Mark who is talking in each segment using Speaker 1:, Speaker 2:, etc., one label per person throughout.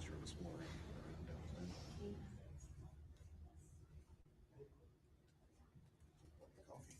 Speaker 1: pleasure of exploring around downtown. Coffee.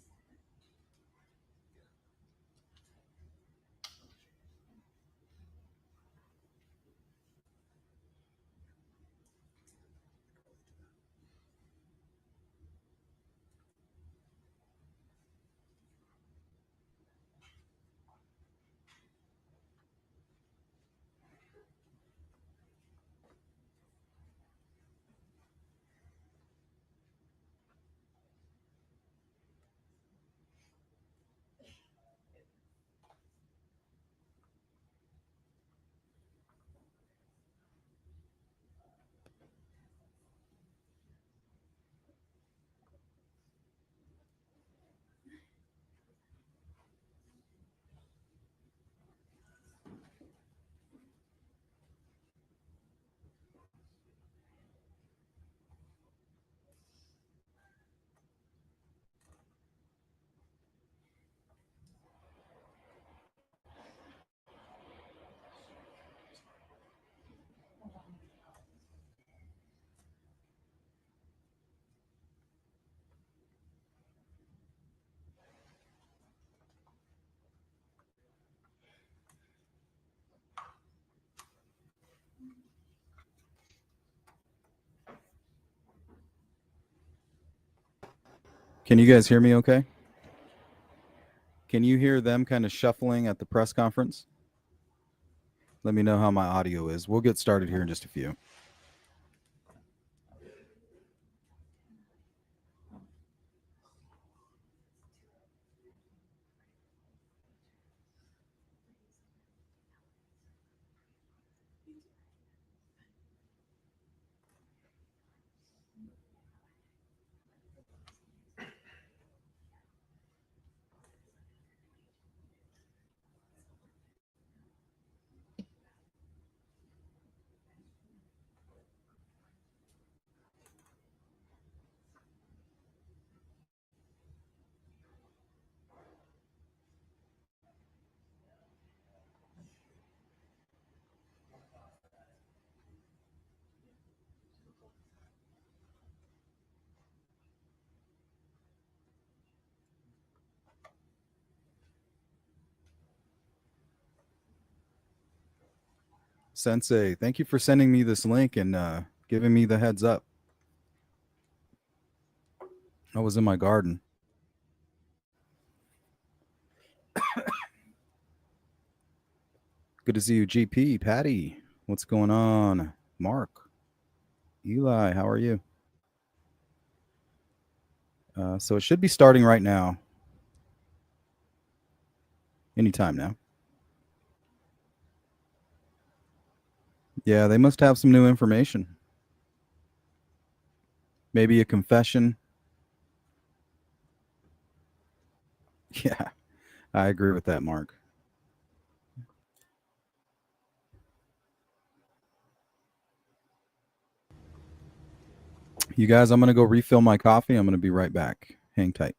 Speaker 2: Can you guys hear me okay? Can you hear them kind of shuffling at the press conference? Let me know how my audio is. We'll get started here in just a few. Sensei, thank you for sending me this link and giving me the heads up. I was in my garden. Good to see you, GP, Patty. What's going on? Mark, Eli, how are you? So it should be starting right now. Anytime now. Yeah, they must have some new information. Maybe a confession. Yeah, I agree with that, Mark. You guys, I'm going to go refill my coffee. I'm going to be right back. Hang tight.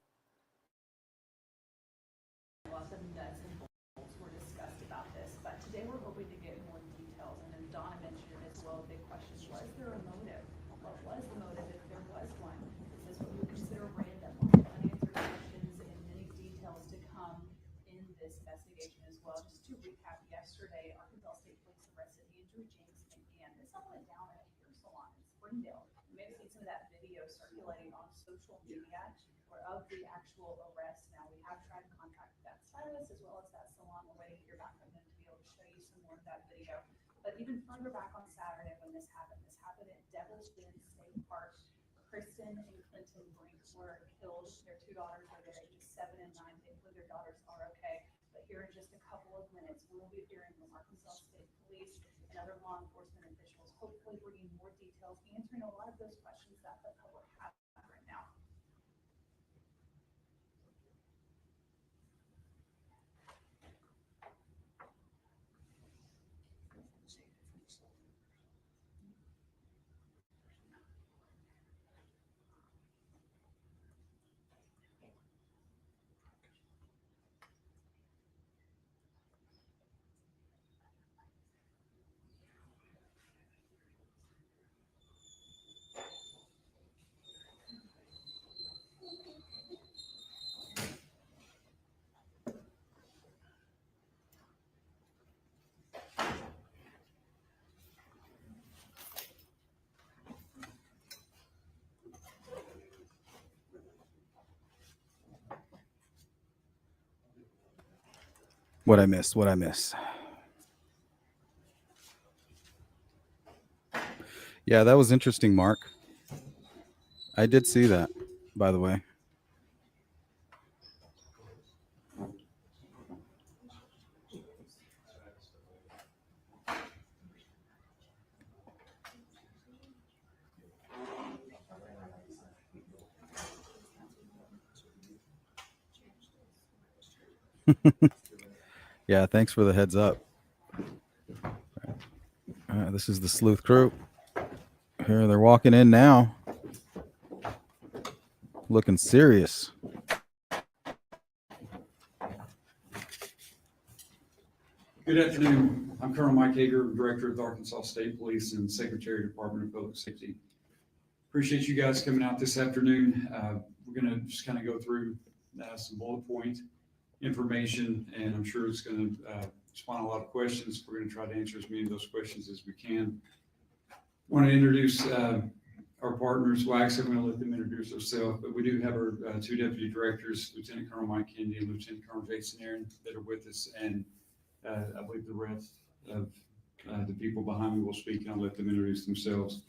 Speaker 2: What I miss? What I miss? Yeah, that was interesting, Mark. I did see that, by the way. Yeah, thanks for the heads up. This is the sleuth crew. Here they're walking in now, looking serious.
Speaker 3: Good afternoon. I'm Colonel Mike Hager, Director of the Arkansas State Police and Secretary of the Department of Public Safety. Appreciate you guys coming out this afternoon. We're going to just kind of go through some bullet point information, and I'm sure it's going to spawn a lot of questions. We're going to try to answer as many of those questions as we can. Want to introduce our partners. Well, actually, I'm going to let them introduce themselves, but we do have our two deputy directors, Lieutenant Colonel Mike Kennedy and Lieutenant Colonel Jason Aaron, that are with us, and I believe the rest of the people behind me will speak, and I'll let them introduce themselves.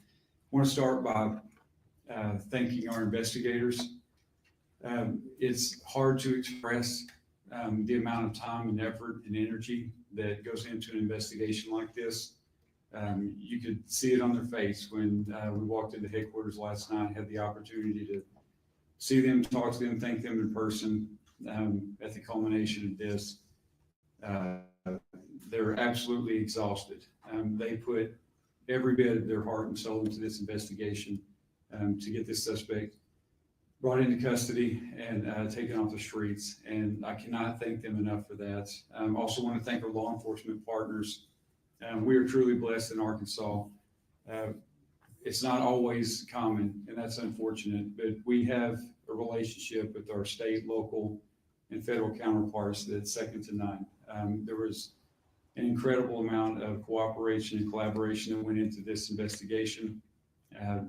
Speaker 3: I want to start by thanking our investigators. It's hard to express the amount of time and effort and energy that goes into an investigation like this. You could see it on their face when we walked into headquarters last night, had the opportunity to see them, talk to them, thank them in person at the culmination of this. They're absolutely exhausted. They put every bit of their heart and soul into this investigation to get this suspect brought into custody and taken off the streets. And I cannot thank them enough for that. Also want to thank our law enforcement partners. We are truly blessed in Arkansas. It's not always common, and that's unfortunate, but we have a relationship with our state, local, and federal counterparts that's second to none. There was an incredible amount of cooperation and collaboration that went into this investigation.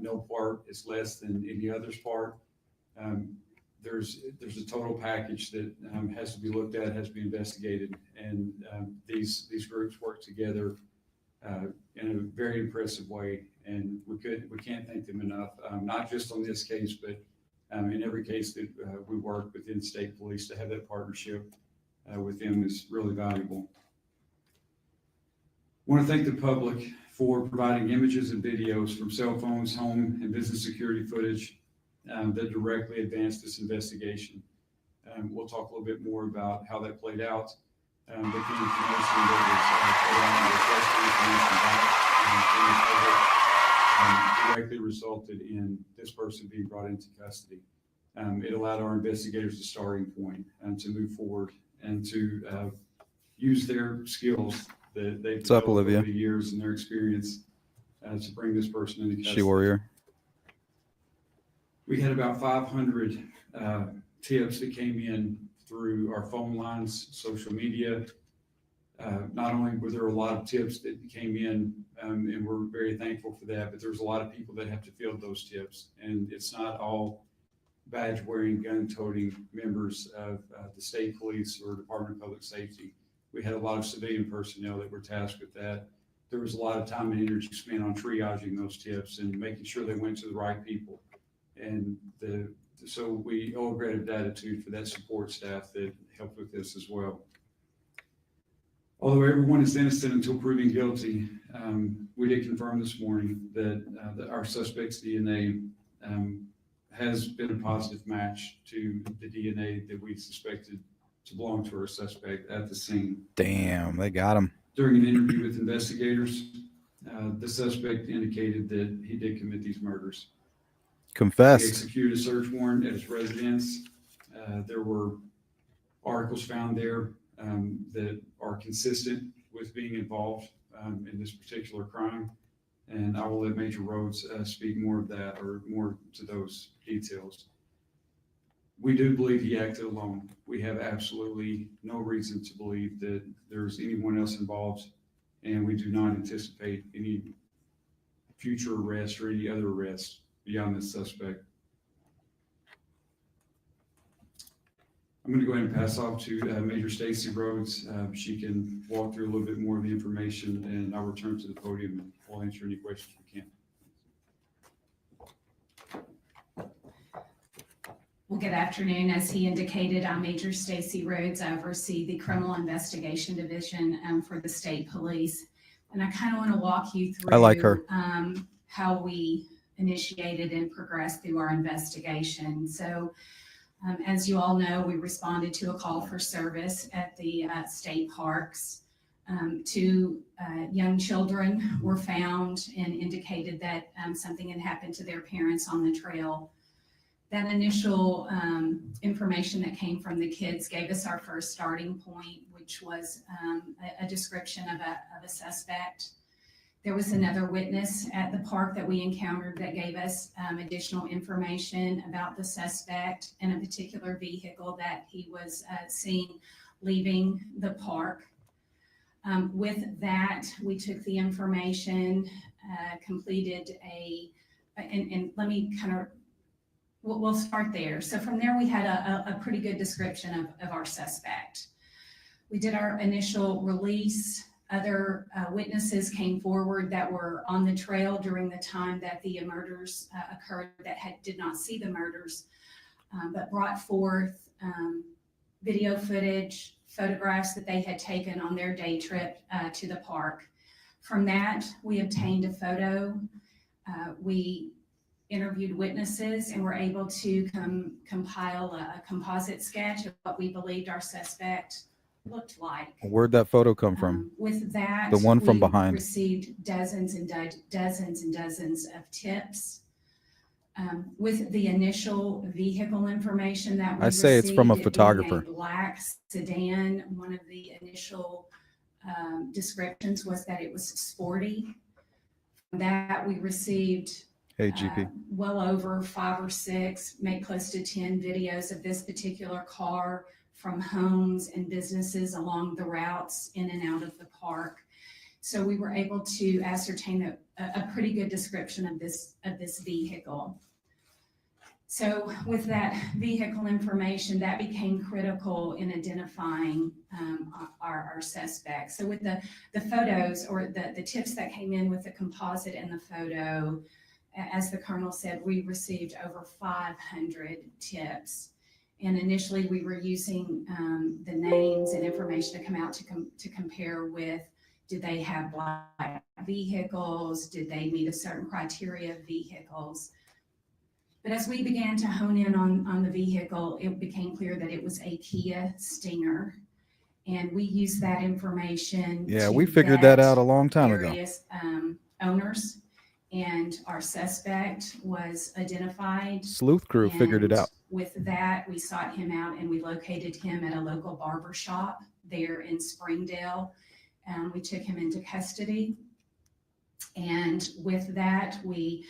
Speaker 3: No part is less than any other's part. There's a total package that has to be looked at, has to be investigated, and these groups work together in a very impressive way, and we can't thank them enough. Not just on this case, but in every case that we work within state police, to have that partnership with them is really valuable. I want to thank the public for providing images and videos from cell phones, home, and business security footage that directly advanced this investigation. We'll talk a little bit more about how that played out, but the information that was put on the directly resulted in this person being brought into custody. It allowed our investigators a starting point to move forward and to use their skills that they've developed over the years and their experience to bring this person into custody.
Speaker 2: She warrior.
Speaker 3: We had about 500 tips that came in through our phone lines, social media. Not only were there a lot of tips that came in, and we're very thankful for that, but there's a lot of people that have to field those tips. And it's not all badge-wearing, gun-toting members of the state police or Department of Public Safety. We had a lot of civilian personnel that were tasked with that. There was a lot of time and energy spent on triaging those tips and making sure they went to the right people. And so we owe a great gratitude for that support staff that helped with this as well. Although everyone is innocent until proven guilty, we did confirm this morning that our suspect's DNA has been a positive match to the DNA that we suspected to belong to our suspect at the scene.
Speaker 2: Damn, they got him.
Speaker 3: During an interview with investigators, the suspect indicated that he did commit these murders.
Speaker 2: Confessed.
Speaker 3: He executed a search warrant at his residence. There were articles found there that are consistent with being involved in this particular crime. And I will let Major Rhodes speak more of that, or more to those details. We do believe he acted alone. We have absolutely no reason to believe that there's anyone else involved, and we do not anticipate any future arrest or any other arrest beyond this suspect. I'm going to go ahead and pass off to Major Stacy Rhodes. She can walk through a little bit more of the information, and I'll return to the podium and we'll answer any questions we can.
Speaker 4: Well, good afternoon. As he indicated, I'm Major Stacy Rhodes. I oversee the Criminal Investigation Division for the State Police. And I kind of want to walk you through
Speaker 2: I like her.
Speaker 4: How we initiated and progressed through our investigation. So as you all know, we responded to a call for service at the state parks. Two young children were found and indicated that something had happened to their parents on the trail. That initial information that came from the kids gave us our first starting point, which was a description of a suspect. There was another witness at the park that we encountered that gave us additional information about the suspect and a particular vehicle that he was seen leaving the park. With that, we took the information, completed and let me kind of, we'll start there. So from there, we had a pretty good description of our suspect. We did our initial release. Other witnesses came forward that were on the trail during the time that the murders occurred that did not see the murders, but brought forth video footage, photographs that they had taken on their day trip to the park. From that, we obtained a photo. We interviewed witnesses and were able to compile a composite sketch of what we believed our suspect looked like.
Speaker 2: Where'd that photo come from?
Speaker 4: With that,
Speaker 2: The one from
Speaker 4: we
Speaker 2: behind.
Speaker 4: received dozens and dozens of tips. With the initial vehicle information that we
Speaker 2: I say it's from a
Speaker 4: received, it
Speaker 2: photographer.
Speaker 4: being a black sedan. One of the initial descriptions was that it was sporty. From that, we received
Speaker 2: Hey, GP.
Speaker 4: well over 5 or 6, maybe close to 10 videos of this particular car from homes and businesses along the routes in and out of the park. So we were able to ascertain a pretty good description of this vehicle. So with that vehicle information, that became critical in identifying our suspects. So with the photos or the tips that came in with the composite and the photo, as the Colonel said, we received over 500 tips. And initially we were using the names and information to come out to compare with, did they have black vehicles? Did they meet a certain criteria of vehicles? But as we began to hone in on the vehicle, it became clear that it was a Kia Stinger. And we used that information.
Speaker 2: Yeah,
Speaker 4: to
Speaker 2: we figured that
Speaker 4: vet
Speaker 2: out a long time ago.
Speaker 4: various owners, and our suspect was identified.
Speaker 2: Sleuth crew figured it
Speaker 4: And
Speaker 2: out.
Speaker 4: with that, we sought him out and we located him at a local barber shop there in Springdale. We took him into custody. And with that, we,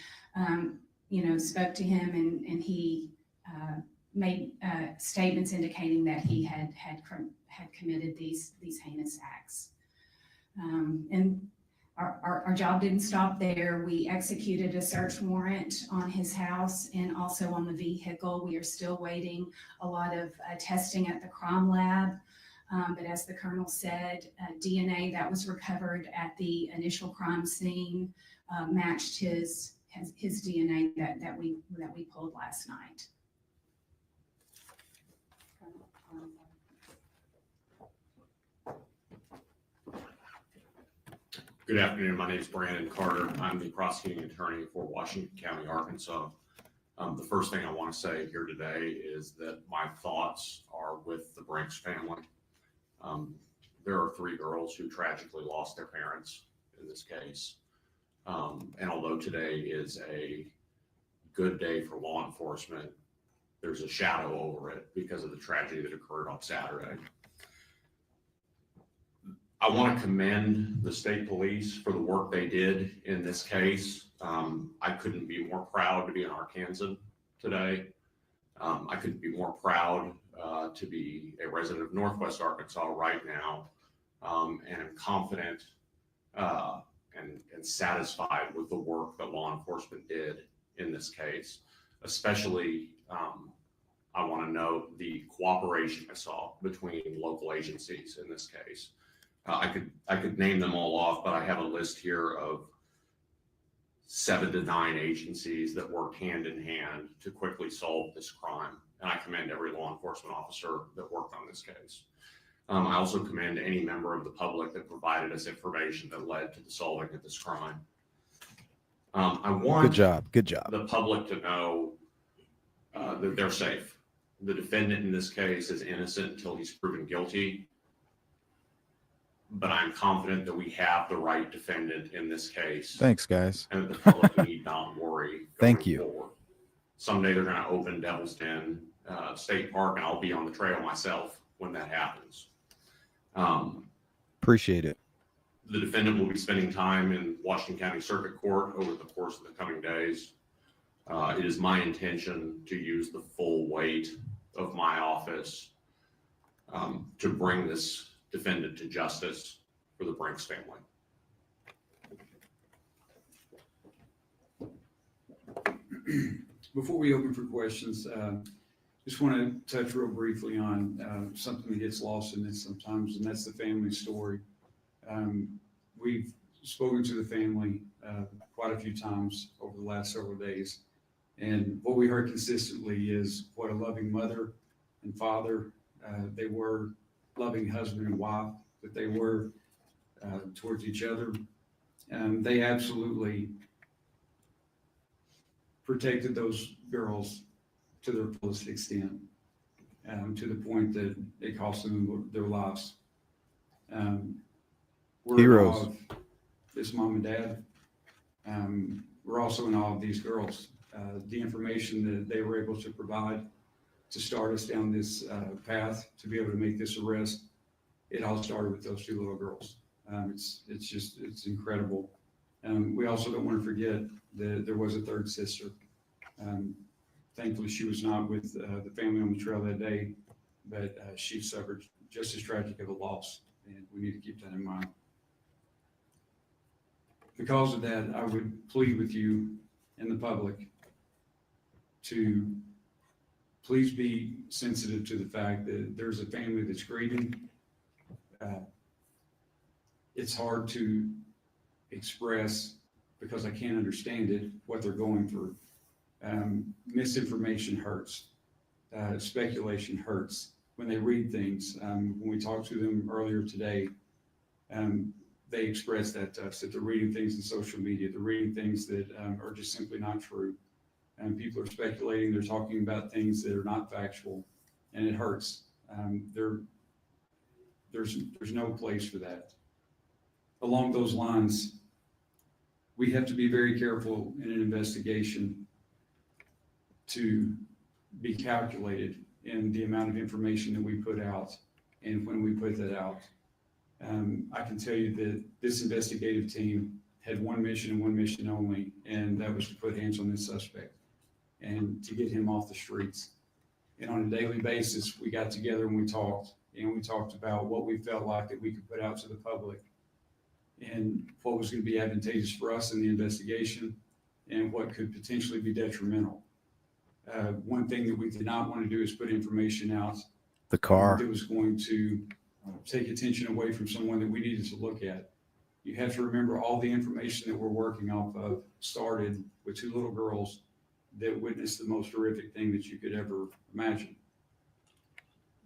Speaker 4: spoke to him and he made statements indicating that he had committed these heinous acts. And our job didn't stop there. We executed a search warrant on his house and also on the vehicle. We are still waiting a lot of testing at the crime lab. But as the Colonel said, DNA that was recovered at the initial crime scene matched his DNA that we pulled last night.
Speaker 5: Good afternoon. My name is Brandon Carter. I'm the prosecuting attorney for Washington County, Arkansas. The first thing I want to say here today is that my thoughts are with the Brinks family. There are 3 girls who tragically lost their parents in this case. And although today is a good day for law enforcement, there's a shadow over it because of the tragedy that occurred on Saturday. I want to commend the state police for the work they did in this case. I couldn't be more proud to be an Arkansan today. I couldn't be more proud to be a resident of Northwest Arkansas right now. And I'm confident and satisfied with the work that law enforcement did in this case. Especially, I want to note the cooperation I saw between local agencies in this case. I could name them all off, but I have a list here of 7 to 9 agencies that worked hand in hand to quickly solve this crime. And I commend every law enforcement officer that worked on this case. I also commend any member of the public that provided us information that led to the solving of this crime. I want
Speaker 2: Good job. Good job.
Speaker 5: the public to know that they're safe. The defendant in this case is innocent until he's proven guilty. But I'm confident that we have the right defendant in this case.
Speaker 2: Thanks, guys.
Speaker 5: And the public need not worry.
Speaker 2: Thank you.
Speaker 5: Forward. Someday they're going to open Devil's Den State Park, and I'll be on the trail myself when that happens.
Speaker 2: Appreciate it.
Speaker 5: The defendant will be spending time in Washington County Circuit Court over the course of the coming days. It is my intention to use the full weight of my office to bring this defendant to justice for the Brinks family.
Speaker 3: Before we open for questions, just want to touch real briefly on something that gets lost in this sometimes, and that's the family story. We've spoken to the family quite a few times over the last several days, and what we heard consistently is what a loving mother and father they were, loving husband and wife that they were towards each other. They absolutely protected those girls to their fullest extent, to the point that it cost them their lives. We're
Speaker 2: Heroes.
Speaker 3: in awe of this mom and dad. We're also in awe of these girls. The information that they were able to provide to start us down this path to be able to make this arrest, it all started with those 2 little girls. It's incredible. We also don't want to forget that there was a 3rd sister. Thankfully, she was not with the family on the trail that day, but she suffered just as tragic of a loss, and we need to keep that in mind. Because of that, I would plead with you and the public to please be sensitive to the fact that there's a family that's grieving. It's hard to express, because I can't understand it, what they're going through. Misinformation hurts. Speculation hurts. When they read things, when we talked to them earlier today, they expressed that to us, that they're reading things in social media, they're reading things that are just simply not true. And people are speculating, they're talking about things that are not factual, and it hurts. There's no place for that. Along those lines, we have to be very careful in an investigation to be calculated in the amount of information that we put out and when we put that out. I can tell you that this investigative team had one mission and one mission only, and that was to put hands on this suspect and to get him off the streets. And on a daily basis, we got together and we talked about what we felt like that we could put out to the public and what was going to be advantageous for us in the investigation and what could potentially be detrimental. One thing that we did not want to do is put information out
Speaker 2: The car.
Speaker 3: that was going to take attention away from someone that we needed to look at. You have to remember all the information that we're working off of started with 2 little girls that witnessed the most horrific thing that you could ever imagine.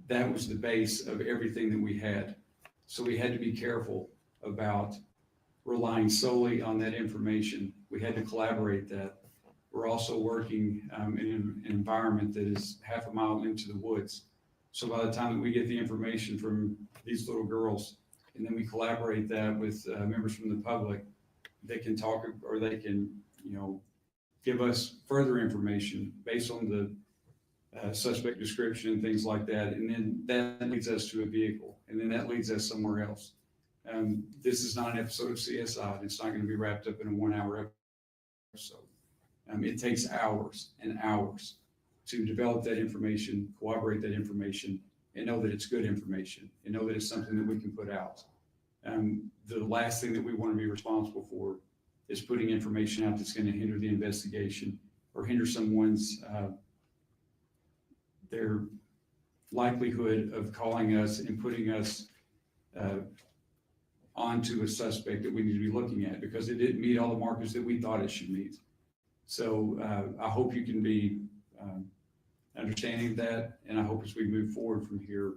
Speaker 3: That was the base of everything that we had. So we had to be careful about relying solely on that information. We had to collaborate that. We're also working in an environment that is half a mile into the woods. So by the time that we get the information from these little girls, and then we collaborate that with members from the public, they can talk, or they can, give us further information based on the suspect description and things like that. And then that leads us to a vehicle, and then that leads us somewhere else. This is not an episode of CSI. It's not going to be wrapped up in a 1-hour episode. It takes hours and hours to develop that information, corroborate that information, and know that it's good information, and know that it's something that we can put out. The last thing that we want to be responsible for is putting information out that's going to hinder the investigation or hinder someone's their likelihood of calling us and putting us onto a suspect that we need to be looking at, because it didn't meet all the markers that we thought it should meet. So I hope you can be understanding of that, and I hope as we move forward from here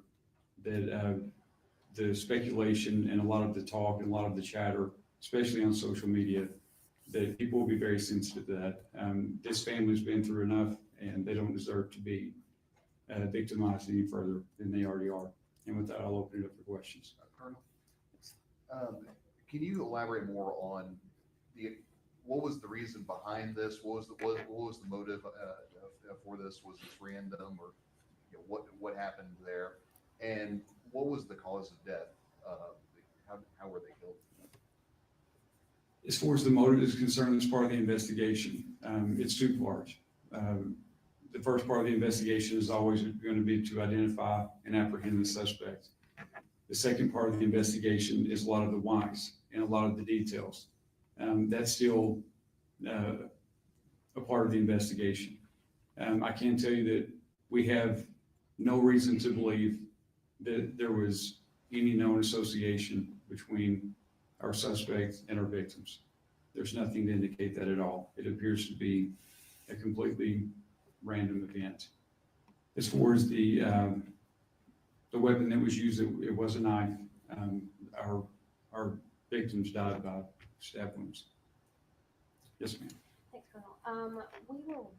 Speaker 3: that the speculation and a lot of the talk and a lot of the chatter, especially on social media, that people will be very sensitive to that. This family's been through enough, and they don't deserve to be victimized any further than they already are. And with that, I'll open it up for questions.
Speaker 1: Colonel, can you elaborate more on what was the reason behind this? What was the motive for this? Was this random, or what happened there? And what was the cause of death? How were they killed?
Speaker 3: As far as the motive is concerned, as part of the investigation, it's two parts. The first part of the investigation is always going to be to identify and apprehend the suspect. The second part of the investigation is a lot of the whys and a lot of the details. That's still a part of the investigation. I can tell you that we have no reason to believe that there was any known association between our suspect and our victims. There's nothing to indicate that at all. It appears to be a completely random event. As far as the weapon that was used, it was a knife. Our victims died by stab wounds. Yes, ma'am.
Speaker 6: Thanks, Colonel.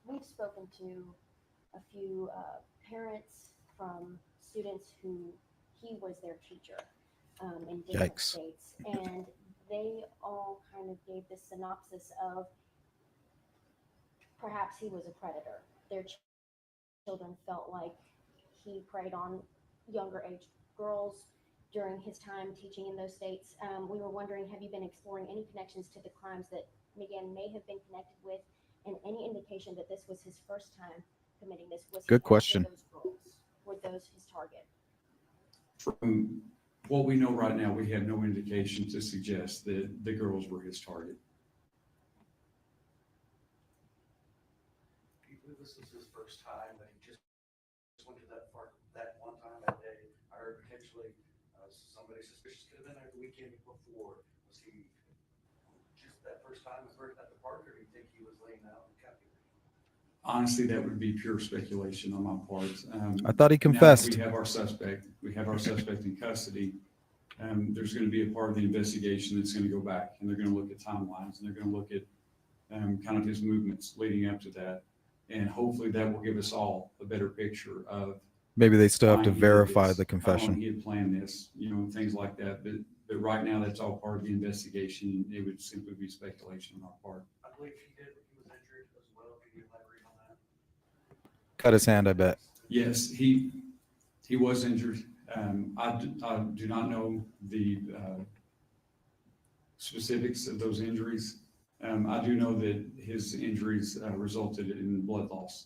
Speaker 6: We've spoken to a few parents from students who he was their teacher in different
Speaker 2: Yikes.
Speaker 6: states, and they all kind of gave this synopsis of perhaps he was a predator. Their children felt like he preyed on younger age girls during his time teaching in those states. We were wondering, have you been exploring any connections to the crimes that Miguel may have been connected with, and any indication that this was his first time committing this? Was
Speaker 2: Good
Speaker 6: he
Speaker 2: question.
Speaker 6: after those girls? Were those his target?
Speaker 3: From what we know right now, we have no indication to suggest that the girls were his target.
Speaker 7: Do you believe this was his first time, that he just went to that park that one time that day? I heard potentially somebody suspicious could have been there the weekend before. Was he just that first time at the park, or do you think he was laying out in captivity?
Speaker 3: Honestly, that would be pure speculation on my part.
Speaker 2: I thought he
Speaker 3: Now that
Speaker 2: confessed.
Speaker 3: we have our suspect in custody. There's going to be a part of the investigation that's going to go back, and they're going to look at timelines, and they're going to look at kind of his movements leading up to that. And hopefully that will give us all a better picture of
Speaker 2: Maybe they still have to
Speaker 3: why he did
Speaker 2: verify
Speaker 3: this,
Speaker 2: the
Speaker 3: how long
Speaker 2: confession.
Speaker 3: he had planned this, things like that. But right now, that's all part of the investigation. It would simply be speculation on our part.
Speaker 7: I believe he was injured as well. Can you elaborate on that?
Speaker 2: Cut his hand, I bet.
Speaker 3: Yes, he was injured. I do not know the specifics of those injuries. I do know that his injuries resulted in blood loss,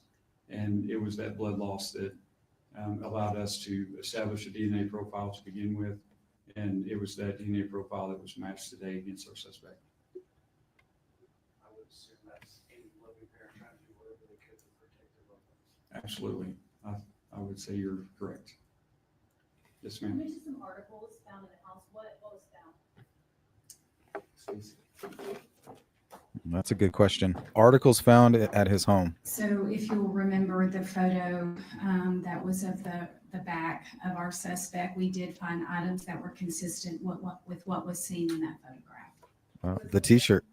Speaker 3: and it was that blood loss that allowed us to establish a DNA profile to begin with, and it was that DNA profile that was matched today against our suspect.
Speaker 7: I would assume that's any loving parent trying to do whatever they could to protect their loved ones.
Speaker 3: Absolutely. I would say you're correct. Yes,
Speaker 8: You
Speaker 3: ma'am.
Speaker 8: mentioned some articles found in the house. What was found?
Speaker 2: That's a good question. Articles found at his home.
Speaker 4: So if you'll remember the photo that was of the back of our suspect, we did find items that were consistent with what was seen in that photograph.
Speaker 2: The T-shirt.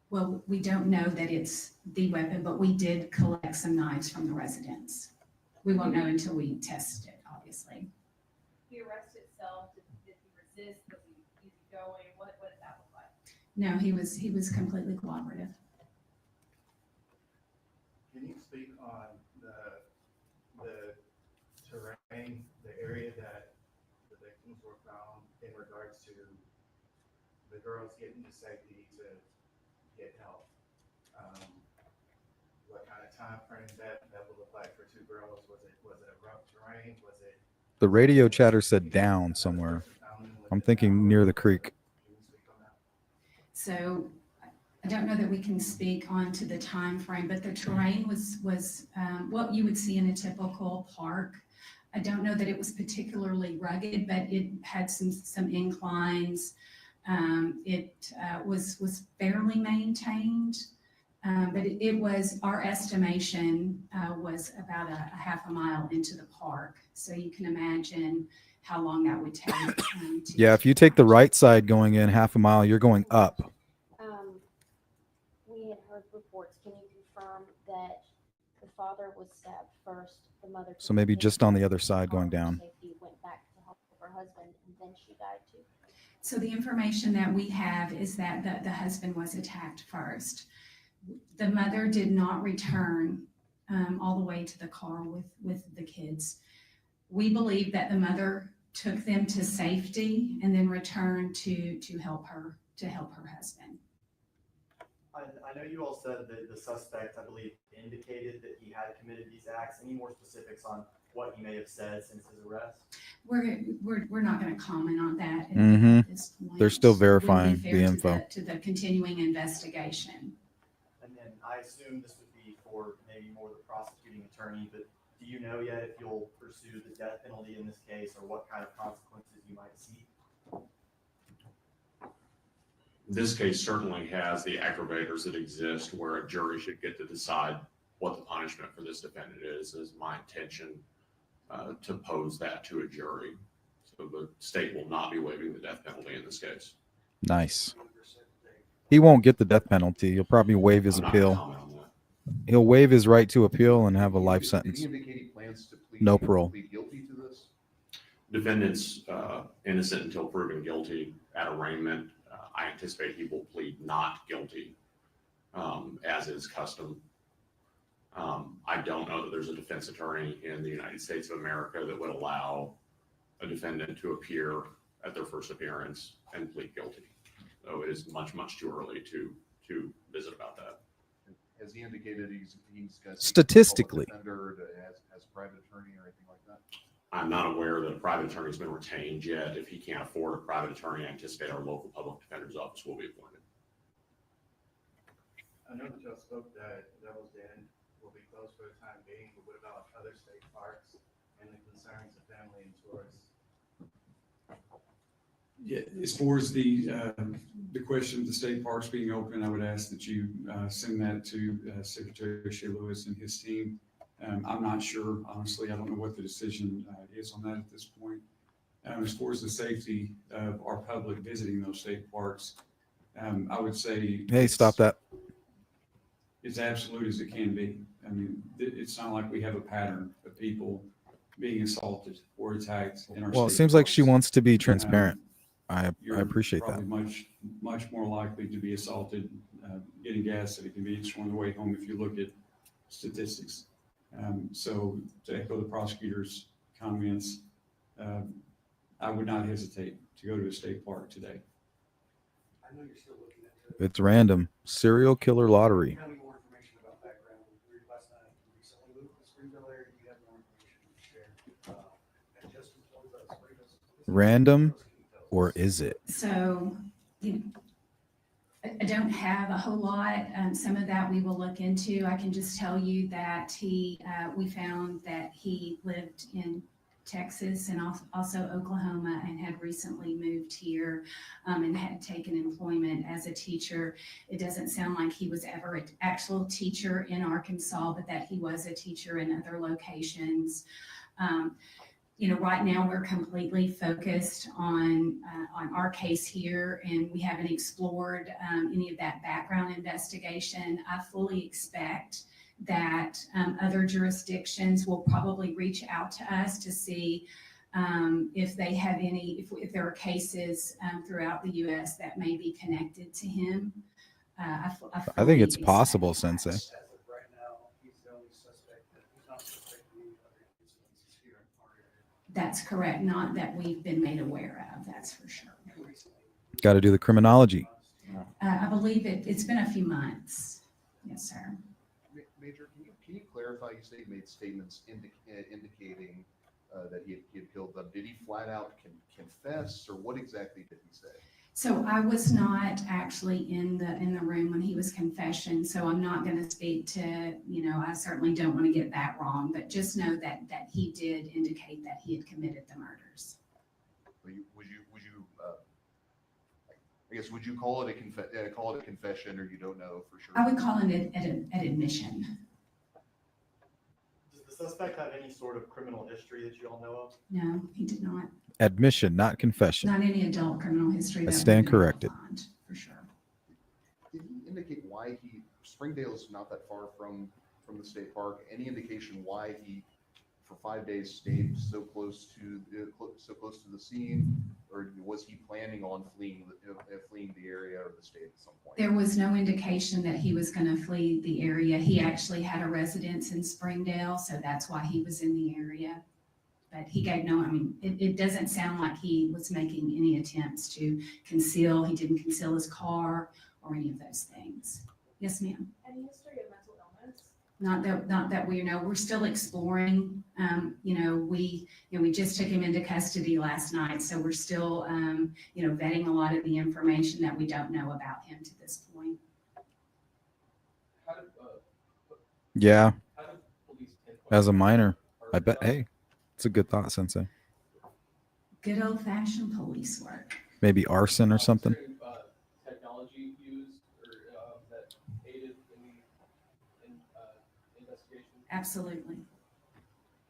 Speaker 4: Well, we don't know that it's the weapon, but we did collect some knives from the residence. We won't know until we test it, obviously.
Speaker 8: The arrest itself, did he resist? Was he easygoing? What did that look like?
Speaker 4: No, he was completely cooperative.
Speaker 9: Can you speak on the terrain, the area that the victims were found in regards to the girls getting to safety to get help? What kind of time frame that would look like for two girls? Was it a rough terrain? Was it?
Speaker 2: The radio chatter said down somewhere. I'm thinking near the creek.
Speaker 9: Can you speak on that?
Speaker 4: So I don't know that we can speak on to the time frame, but the terrain was what you would see in a typical park. I don't know that it was particularly rugged, but it had some inclines. It was fairly maintained, but it was, our estimation was about a half a mile into the park. So you can imagine how long that would take.
Speaker 2: Yeah, if you take the right side going in half a mile, you're going up.
Speaker 6: We had heard reports. Can you confirm that the father was stabbed first, the mother?
Speaker 2: So maybe just on the other side going down.
Speaker 6: Safety went back to help her husband, and then she died too.
Speaker 4: So the information that we have is that the husband was attacked first. The mother did not return all the way to the car with the kids. We believe that the mother took them to safety and then returned to help her husband.
Speaker 9: I know you all said that the suspect, I believe, indicated that he had committed these acts. Any more specifics on what he may have said since his arrest?
Speaker 4: We're not going to comment on that
Speaker 2: Mhm.
Speaker 4: at this point.
Speaker 2: They're still
Speaker 4: We'll be
Speaker 2: verifying
Speaker 4: fair
Speaker 2: the
Speaker 4: to
Speaker 2: info.
Speaker 4: to the continuing investigation.
Speaker 9: And then I assume this would be for maybe more the prosecuting attorney, but do you know yet if you'll pursue the death penalty in this case or what kind of consequences you might see?
Speaker 5: This case certainly has the aggravators that exist where a jury should get to decide what the punishment for this defendant is my intention to pose that to a jury. So the state will not be waiving the death penalty in this case.
Speaker 2: Nice. He won't get the death penalty. He'll probably waive his
Speaker 5: I'm not gonna
Speaker 2: appeal.
Speaker 5: comment on that.
Speaker 2: He'll waive his right to appeal and have a life
Speaker 1: Did
Speaker 2: sentence.
Speaker 1: he indicate he plans to plead?
Speaker 2: No parole.
Speaker 1: Plead guilty to this?
Speaker 5: Defendant's innocent until proven guilty at arraignment. I anticipate he will plead not guilty, as is custom. I don't know that there's a defense attorney in the United States of America that would allow a defendant to appear at their first appearance and plead guilty. So it is much, much too early to visit about that.
Speaker 1: Has he indicated he's got
Speaker 2: Statistically.
Speaker 1: defender as a private attorney or anything like that?
Speaker 5: I'm not aware that a private attorney's been retained yet. If he can't afford a private attorney, I anticipate our local public defender's office will be appointed.
Speaker 9: I know that y'all spoke that Devil's Den will be closed for the time being, but what about other state parks and the concerns of family and tourists?
Speaker 3: Yeah, as far as the question of the state parks being open, I would ask that you send that to Secretary Shea Lewis and his team. I'm not sure, honestly, I don't know what the decision is on that at this point. As far as the safety of our public visiting those state parks, I would say.
Speaker 2: Hey, stop that.
Speaker 3: As absolute as it can be. I mean, it's not like we have a pattern of people being assaulted or attacked in our.
Speaker 2: Well, it
Speaker 3: state
Speaker 2: seems like she
Speaker 3: parks.
Speaker 2: wants to be transparent. I
Speaker 3: You're
Speaker 2: appreciate that.
Speaker 3: probably much more likely to be assaulted, getting gas at a convenience store on the way home if you look at statistics. So to echo the prosecutor's comments, I would not hesitate to go to a state park today.
Speaker 7: I know you're still looking into it.
Speaker 2: It's random. Serial killer lottery.
Speaker 7: Tell me more information about background. We read last night, you recently moved to the Springville area. Do you have more information to share? And Justin told us,
Speaker 2: Random, or is it?
Speaker 4: So, I don't have a whole lot. Some of that we will look into. I can just tell you that we found that he lived in Texas and also Oklahoma and had recently moved here and had taken employment as a teacher. It doesn't sound like he was ever an actual teacher in Arkansas, but that he was a teacher in other locations. Right now we're completely focused on our case here, and we haven't explored any of that background investigation. I fully expect that other jurisdictions will probably reach out to us to see if they have if there are cases throughout the U.S. that may be connected to him. I
Speaker 2: think it's
Speaker 4: fully
Speaker 2: possible,
Speaker 4: expect that.
Speaker 2: Sensei.
Speaker 7: as of right now, he's the only suspect. He's not suspect in any other incidents here in our area.
Speaker 4: That's correct. Not that we've been made aware of, that's for sure.
Speaker 2: Got to do the criminology.
Speaker 4: I believe it's been a few months. Yes, sir.
Speaker 1: Major, can you clarify? You say he made statements indicating that he had killed them. Did he flat out confess, or what exactly did he say?
Speaker 4: So I was not actually in the room when he was confession, so I'm not gonna speak to, I certainly don't want to get that wrong, but just know that he did indicate that he had committed the murders.
Speaker 1: Would you, I guess, would you call it a confession, or you don't know for sure?
Speaker 4: I would call it an admission.
Speaker 9: Does the suspect have any sort of criminal history that you all know of?
Speaker 4: No, he did not.
Speaker 2: Admission, not confession.
Speaker 4: Not any adult criminal history.
Speaker 2: I
Speaker 4: that
Speaker 2: stand
Speaker 4: we've been able to
Speaker 2: corrected.
Speaker 4: find, for sure.
Speaker 1: Did he indicate why Springdale is not that far from the state park? Any indication why he, for 5 days, stayed so close to the scene, or was he planning on fleeing the area or the state at some point?
Speaker 4: There was no indication that he was going to flee the area. He actually had a residence in Springdale, so that's why he was in the area. But he gave it doesn't sound like he was making any attempts to conceal. He didn't conceal his car or any of those things. Yes, ma'am.
Speaker 8: Any history of mental illness?
Speaker 4: Not that we know. We're still exploring. We just took him into custody last night, so we're still, vetting a lot of the information that we don't know about him to this point.
Speaker 2: Yeah. As a minor, I bet. Hey, it's a good thought, Sensei.
Speaker 4: Good old-fashioned police work.
Speaker 2: Maybe arson or something.
Speaker 10: Technology used or that aided in the investigation?
Speaker 4: Absolutely.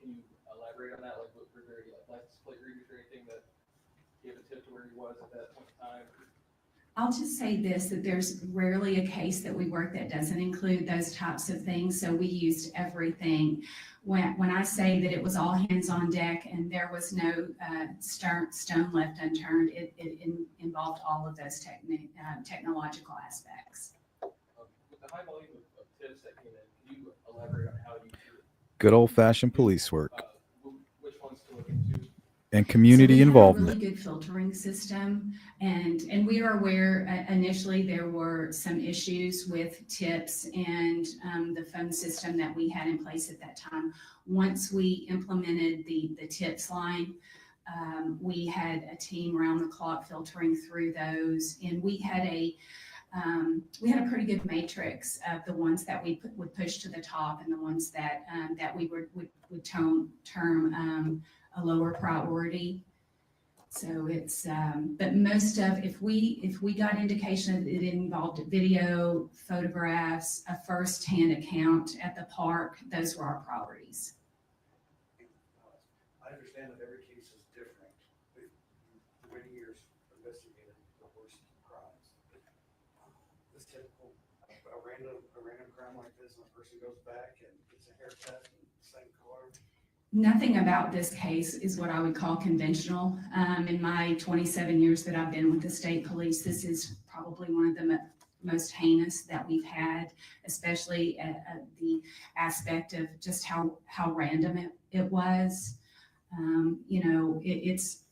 Speaker 10: Can you elaborate on that? Like, were there any license plate readers or anything that gave a tip to where he was at that point in time?
Speaker 4: I'll just say this, that there's rarely a case that we work that doesn't include those types of things. So we used everything. When I say that it was all hands on deck and there was no stone left unturned, it involved all of those technological aspects.
Speaker 10: With the high volume of tips that came in, can you elaborate on how you
Speaker 2: Good old-fashioned police work
Speaker 10: which ones to look into?
Speaker 2: and community
Speaker 4: So we have
Speaker 2: involvement.
Speaker 4: a really good filtering system, and we are aware initially there were some issues with tips and the phone system that we had in place at that time. Once we implemented the tips line, we had a team around the clock filtering through those, and we had a pretty good matrix of the ones that we would push to the top and the ones that we would term a lower priority. So it's, but most of, if we got indication that it involved video, photographs, a first-hand account at the park, those were our priorities.
Speaker 7: I understand that every case is different, but for many years investigated the worst crimes. This typical, a random crime like this, and a person goes back and gets a haircut and same color.
Speaker 4: Nothing about this case is what I would call conventional. In my 27 years that I've been with the state police, this is probably one of the most heinous that we've had, especially the aspect of just how random it was. It's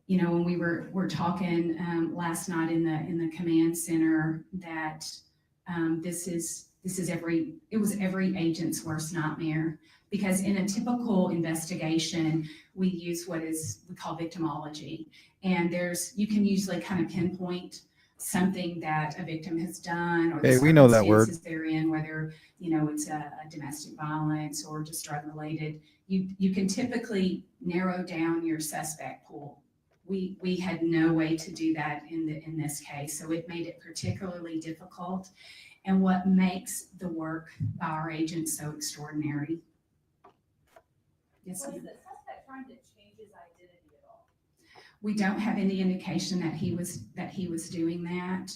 Speaker 4: when we were talking last night in the command center that it was every agent's worst nightmare. Because in a typical investigation, we use we call victimology. And you can usually kind of pinpoint something that a victim has done or the
Speaker 2: Hey, we know that word.
Speaker 4: circumstances they're in, whether, it's a domestic violence or just drug related. You can typically narrow down your suspect pool. We had no way to do that in this case. So it made it particularly difficult. And what makes the work by our agents so extraordinary. Yes,
Speaker 8: Was
Speaker 4: ma'am.
Speaker 8: the suspect trying to change his identity at all?
Speaker 4: We don't have any indication that he was doing that.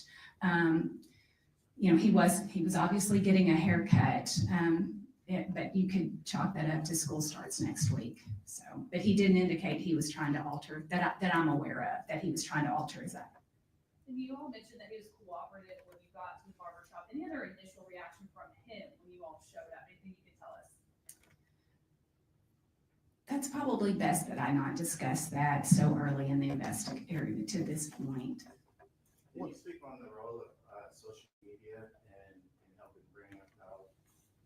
Speaker 4: He was obviously getting a haircut, but you could chalk that up to school starts next week. So, but he didn't indicate he was trying to alter that I'm aware of, that he was trying to alter his identity.
Speaker 8: And you all mentioned that he was cooperative when you got to the barber shop. Any other initial reaction from him when you all showed up? Anything you could tell us?
Speaker 4: That's probably best that I not discuss that so early in the investigation to this point.
Speaker 9: Can you speak on the role of social media and helping bring about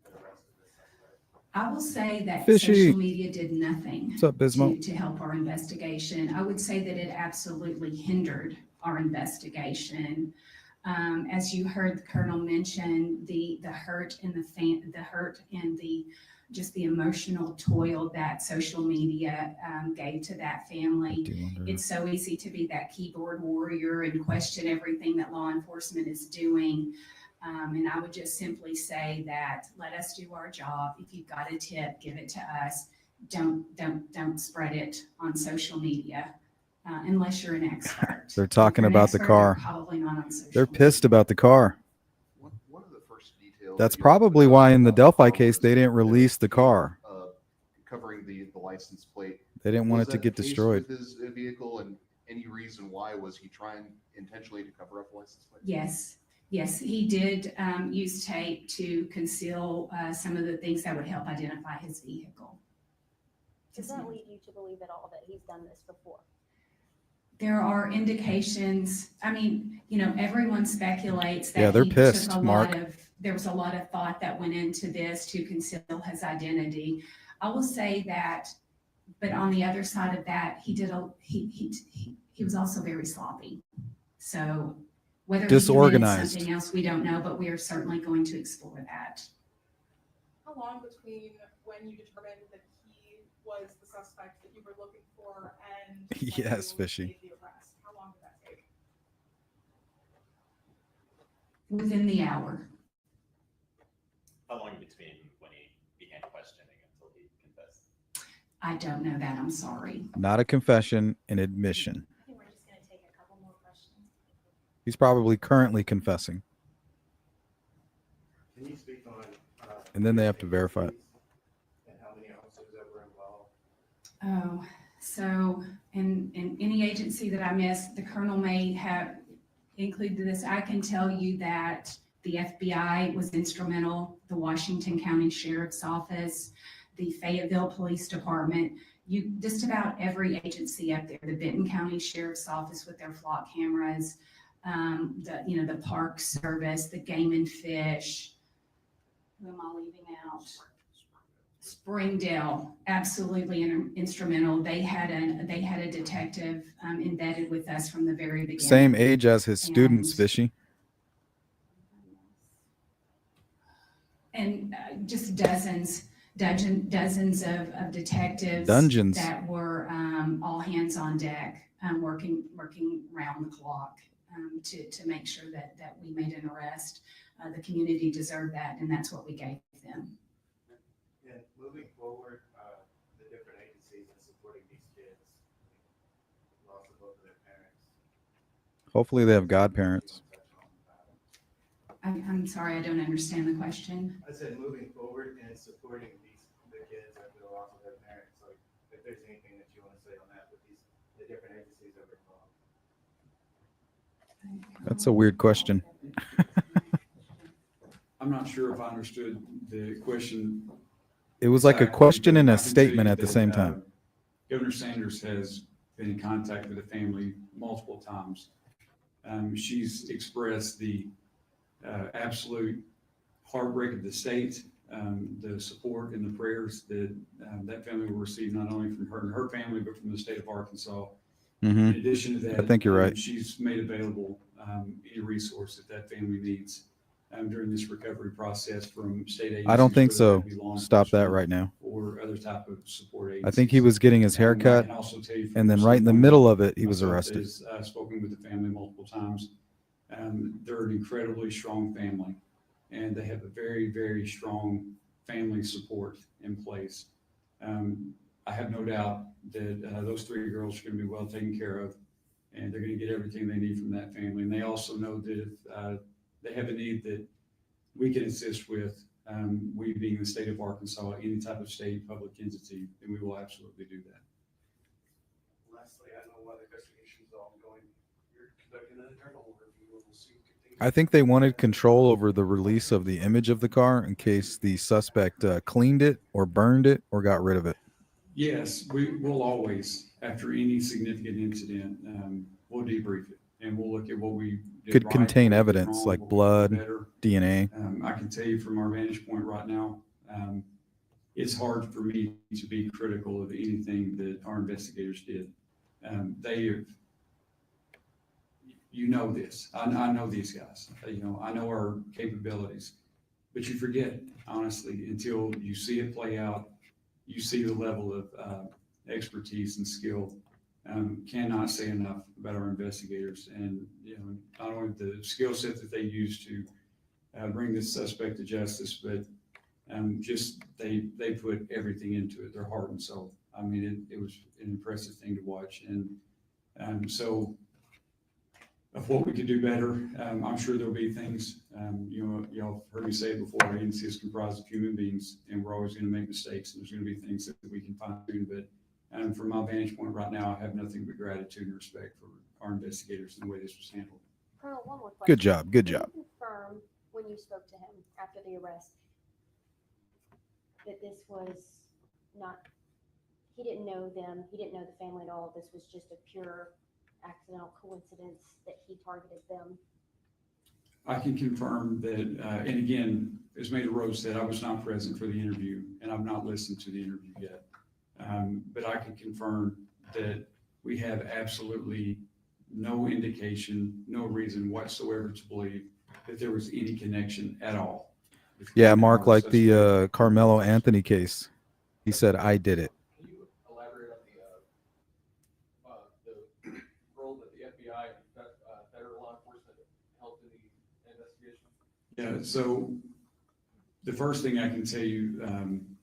Speaker 9: the rest of this suspect?
Speaker 4: I will say that
Speaker 2: Fishy.
Speaker 4: social media did nothing
Speaker 2: What's up, Bismo?
Speaker 4: to help our investigation. I would say that it absolutely hindered our investigation. As you heard the Colonel mention, the hurt and the hurt and just the emotional toil that social media gave to that family. It's so easy to be that keyboard warrior and question everything that law enforcement is doing. And I would just simply say that let us do our job. If you've got a tip, give it to us. Don't spread it on social media unless you're an expert.
Speaker 2: They're talking
Speaker 4: If you're an
Speaker 2: about the
Speaker 4: expert,
Speaker 2: car.
Speaker 4: you're probably not on social
Speaker 2: They're
Speaker 4: media.
Speaker 2: pissed about the car.
Speaker 1: One of the first details.
Speaker 2: That's
Speaker 1: that you all
Speaker 2: probably
Speaker 1: put
Speaker 2: why
Speaker 1: out
Speaker 2: in the
Speaker 1: about
Speaker 2: Delphi
Speaker 1: car
Speaker 2: case
Speaker 1: was
Speaker 2: they didn't
Speaker 1: that
Speaker 2: release the
Speaker 1: they were,
Speaker 2: car.
Speaker 1: Covering the license plate.
Speaker 2: They didn't want
Speaker 1: Was
Speaker 2: it to
Speaker 1: that
Speaker 2: get
Speaker 1: the case
Speaker 2: destroyed.
Speaker 1: with his vehicle, and any reason why? Was he trying intentionally to cover up the license plate?
Speaker 4: Yes, he did use tape to conceal some of the things that would help identify his vehicle.
Speaker 6: Does that lead you to believe at all that he's done this before?
Speaker 4: There are indications, I mean, everyone speculates that
Speaker 2: Yeah, they're
Speaker 4: he took
Speaker 2: pissed,
Speaker 4: a
Speaker 2: Mark.
Speaker 4: lot of, there was a lot of thought that went into this to conceal his identity. I will say that, but on the other side of that, he was also very sloppy. So whether he committed
Speaker 2: Disorganized.
Speaker 4: something else, we don't know, but we are certainly going to explore that.
Speaker 11: How long between when you determined that he was the suspect that you were looking for and when
Speaker 2: Yes,
Speaker 11: you
Speaker 2: Fishy.
Speaker 11: made the arrest? How long did that take?
Speaker 4: Within the hour.
Speaker 12: How long between when he began questioning until he confessed?
Speaker 4: I don't know that, I'm sorry.
Speaker 2: Not a confession, an admission.
Speaker 6: I think we're just gonna take a couple more questions.
Speaker 2: He's probably currently confessing.
Speaker 7: Can you speak on?
Speaker 2: And then they have to verify it.
Speaker 7: And how many officers that were involved?
Speaker 4: Oh, so in any agency that I missed, the Colonel may have included this. I can tell you that the FBI was instrumental, the Washington County Sheriff's Office, the Fayetteville Police Department, just about every agency up there, the Benton County Sheriff's Office with their flock cameras, the Park Service, the Game and Fish. Who am I leaving out? Springdale, absolutely instrumental. They had a detective embedded with us from the very beginning.
Speaker 2: Same age as his students,
Speaker 4: And-
Speaker 2: Fishy.
Speaker 4: And just dozens of detectives
Speaker 2: Dungeons.
Speaker 4: that were all hands on deck, working round the clock to make sure that we made an arrest. The community deserved that, and that's what we gave them.
Speaker 7: And moving forward, the different agencies in supporting these kids, lost of both of their parents.
Speaker 2: Hopefully they have godparents.
Speaker 4: I'm sorry, I don't understand the question.
Speaker 7: I said moving forward and supporting the kids after the loss of their parents, like if there's anything that you want to say on that with the different agencies that were involved.
Speaker 2: That's a weird question.
Speaker 3: I'm not sure if I understood the question.
Speaker 2: It was like a
Speaker 3: exactly,
Speaker 2: question
Speaker 3: but
Speaker 2: and
Speaker 3: I
Speaker 2: a
Speaker 3: can tell
Speaker 2: statement
Speaker 3: you
Speaker 2: at the
Speaker 3: that,
Speaker 2: same time.
Speaker 3: Governor Sanders has been in contact with the family multiple times. She's expressed the absolute heartbreak of the state, the support and the prayers that that family will receive, not only from her and her family, but from the state of Arkansas.
Speaker 2: Hmm.
Speaker 3: In addition to that,
Speaker 2: I think you're right.
Speaker 3: She's made available any resource that family needs during this recovery process from state agencies.
Speaker 2: I don't think
Speaker 3: whether
Speaker 2: so.
Speaker 3: that be law
Speaker 2: Stop that
Speaker 3: enforcement
Speaker 2: right now.
Speaker 3: or other type of support agencies.
Speaker 2: I think he was getting his
Speaker 3: I
Speaker 2: haircut,
Speaker 3: can also tell you from
Speaker 2: and then right in the
Speaker 3: someone
Speaker 2: middle of it, he was
Speaker 3: myself that
Speaker 2: arrested.
Speaker 3: has spoken with the family multiple times. They're an incredibly strong family, and they have a very, very strong family support in place. I have no doubt that those three girls are going to be well taken care of, and they're going to get everything they need from that family. And they also know that if they have a need that we can assist with, we being the state of Arkansas, any type of state public entity, then we will absolutely do that.
Speaker 7: Lastly, I know while the investigation is ongoing, you're conducting an internal review, and we'll see.
Speaker 2: I think they wanted control over the release of the image of the car in case the suspect cleaned it or burned it or got rid of it.
Speaker 3: Yes, we will always, after any significant incident, we'll debrief it and we'll look at what we did
Speaker 2: Could
Speaker 3: right,
Speaker 2: contain
Speaker 3: what we did
Speaker 2: evidence
Speaker 3: wrong,
Speaker 2: like
Speaker 3: what we could
Speaker 2: blood,
Speaker 3: do better.
Speaker 2: DNA.
Speaker 3: I can tell you from our vantage point right now, it's hard for me to be critical of anything that our investigators did. They have, you know this. I know these guys. You know, I know our capabilities. But you forget, honestly, until you see it play out, you see the level of expertise and skill. Cannot say enough about our investigators, and you know, not only the skill set that they use to bring this suspect to justice, but just they put everything into it, their heart and soul. I mean, it was an impressive thing to watch, and so of what we could do better. I'm sure there'll be things, you know, y'all heard me say it before, our agency is comprised of human beings, and we're always going to make mistakes, and there's going to be things that we can fine tune, but from my vantage point right now, I have nothing but gratitude and respect for our investigators and the way this was handled.
Speaker 6: Colonel, one more question.
Speaker 2: Good job. Good
Speaker 6: Can you
Speaker 2: job.
Speaker 6: confirm when you spoke to him after the arrest that this was not, he didn't know them, he didn't know the family at all, this was just a pure accidental coincidence that he targeted them?
Speaker 3: I can confirm that, and again, as Major Rose said, I was not present for the interview, and I've not listened to the interview yet. But I can confirm that we have absolutely no indication, no reason whatsoever to believe that there was any connection at all.
Speaker 2: Yeah, Mark, like the Carmelo Anthony case. He said, I did it.
Speaker 10: Can you elaborate on the role that the FBI and federal law enforcement helped in the investigation?
Speaker 3: Yeah, so the first thing I can tell you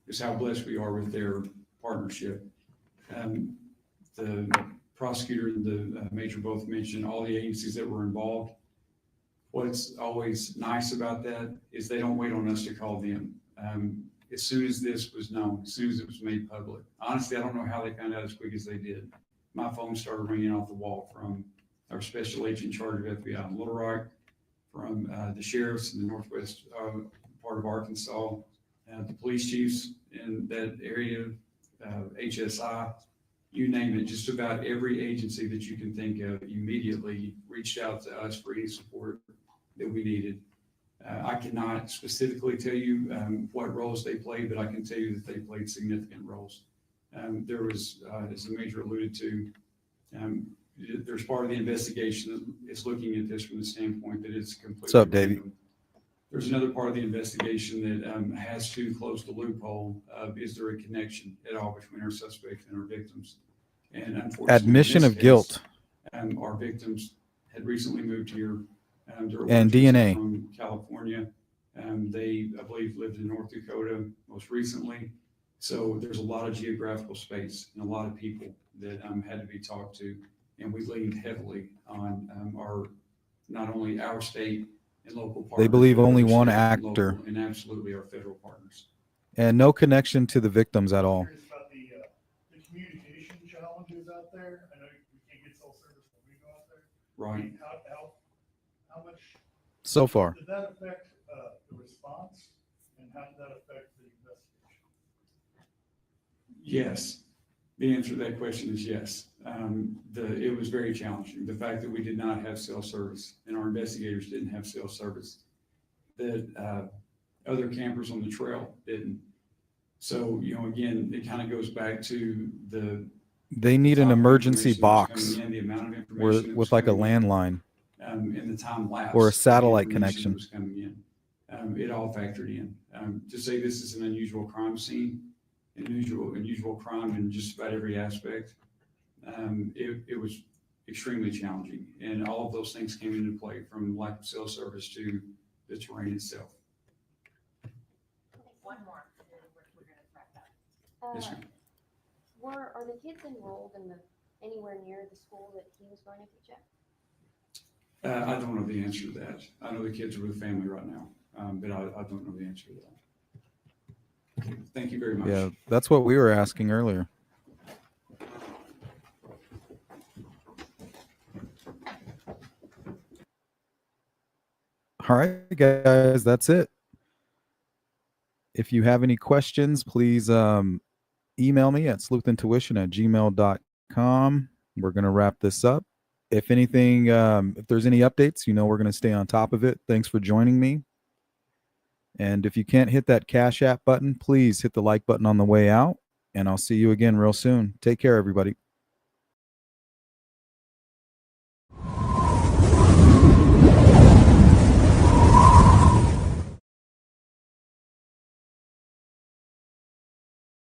Speaker 3: is how blessed we are with their partnership. The prosecutor and the major both mentioned all the agencies that were involved. What's always nice about that is they don't wait on us to call them. As soon as this was known, as soon as it was made public, honestly, I don't know how they found out as quick as they did. My phone started ringing off the wall from our special agent in charge of FBI in Little Rock, from the sheriffs in the northwest part of Arkansas, the police chiefs in that area, HSI, you name it, just about every agency that you can think of immediately reached out to us for any support that we needed. I cannot specifically tell you what roles they played, but I can tell you that they played significant roles. There was, as the major alluded to, there's part of the investigation that is looking at this from the standpoint that it's completely.
Speaker 2: What's up, Davey?
Speaker 3: random. There's another part of the investigation that has to close the loophole of, is there a connection at all between our suspect and our victims? And unfortunately,
Speaker 2: Admission
Speaker 3: in this
Speaker 2: of
Speaker 3: case,
Speaker 2: guilt.
Speaker 3: Our victims had recently moved here. There were
Speaker 2: And
Speaker 3: just
Speaker 2: DNA.
Speaker 3: from California. They, I believe, lived in North Dakota most recently. So there's a lot of geographical space and a lot of people that had to be talked to. And we leaned heavily on not only our state and local partners.
Speaker 2: They believe
Speaker 3: but
Speaker 2: only
Speaker 3: other
Speaker 2: one
Speaker 3: state and
Speaker 2: actor.
Speaker 3: local, and absolutely our federal partners.
Speaker 2: And no connection to the victims at all.
Speaker 7: Curious about the communication challenges out there. I know we can't get cell service when we go out there.
Speaker 3: Right.
Speaker 7: How much
Speaker 2: So far.
Speaker 7: did that affect the response, and how did that affect the investigation?
Speaker 3: Yes. The answer to that question is yes. It was very challenging. The fact that we did not have cell service and our investigators didn't have cell service, that other campers on the trail didn't. So, you know, again, it kind of goes back to
Speaker 2: They need an
Speaker 3: type of
Speaker 2: emergency
Speaker 3: information that was
Speaker 2: box
Speaker 3: coming in, the amount of information that was
Speaker 2: with like a
Speaker 3: coming in,
Speaker 2: landline.
Speaker 3: and the time lapse.
Speaker 2: Or a
Speaker 3: of the
Speaker 2: satellite
Speaker 3: information that
Speaker 2: connection.
Speaker 3: Was coming in. It all factored in. To say this is an unusual crime scene, unusual crime in just about every aspect, it was extremely challenging. And all of those things came into play, from lack of cell service to the terrain itself.
Speaker 13: One more, and then we're gonna wrap up.
Speaker 3: Yes, ma'am.
Speaker 6: Are the kids enrolled in anywhere near the school that he was going to teach at?
Speaker 3: I don't know the answer to that. I know the kids are with family right now, but I don't know the answer to that. Okay, thank you very much.
Speaker 2: Yeah, that's what we were asking earlier. All right, guys, that's it. If you have any questions, please email me at sleuthintuition@gmail.com. We're going to wrap this up. If anything, if there's any updates, you know we're going to stay on top of it. Thanks for joining me. And if you can't hit that Cash App button, please hit the like button on the way out. And I'll see you again real soon. Take care, everybody.